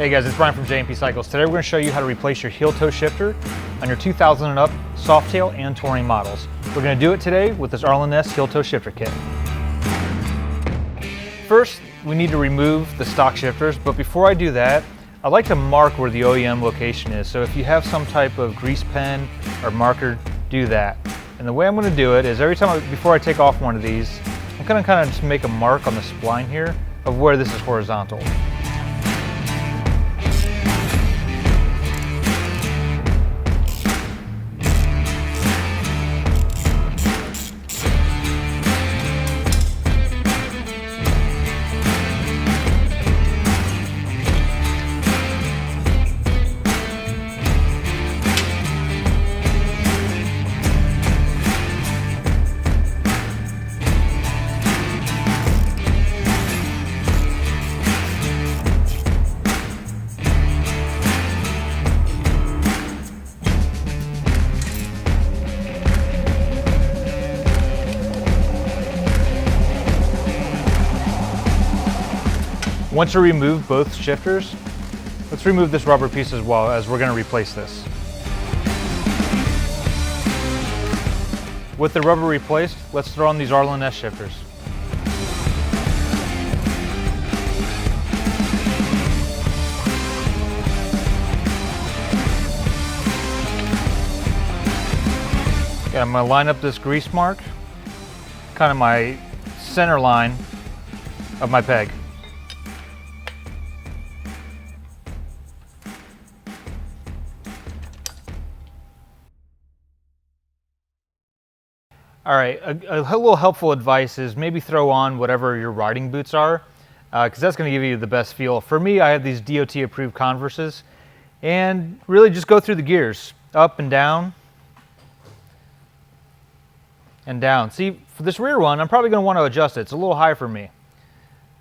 Hey guys, it's Brian from J&P Cycles. Today we're going to show you how to replace your heel toe shifter on your 2000 and up Softail and touring models. We're going to do it today with this Arlen Ness heel toe shifter kit. First, we need to remove the stock shifters, but before I do that, I'd like to mark where the OEM location is. So if you have some type of grease pen or marker, do that. And the way I'm going to do it is every time before I take off one of these, I'm going to kind of just make a mark on the spline here of where this is horizontal. Once you remove both shifters, let's remove this rubber piece as well, as we're going to replace this. With the rubber replaced, let's throw on these Arlen Ness shifters. Okay, I'm going to line up this grease mark, kind of my center line of my peg. All right, a little helpful advice is maybe throw on whatever your riding boots are, because that's going to give you the best feel. For me, I have these DOT approved Converses, and really just go through the gears, up and down, and down. See, for this rear one, I'm probably going to want to adjust it. It's a little high for me,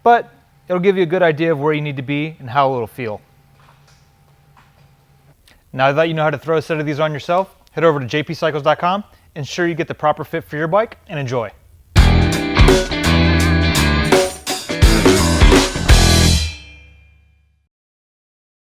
but it'll give you a good idea of where you need to be and how it'll feel. Now that you know how to throw a set of these on yourself, head over to jpcycles.com. Ensure you get the proper fit for your bike and enjoy.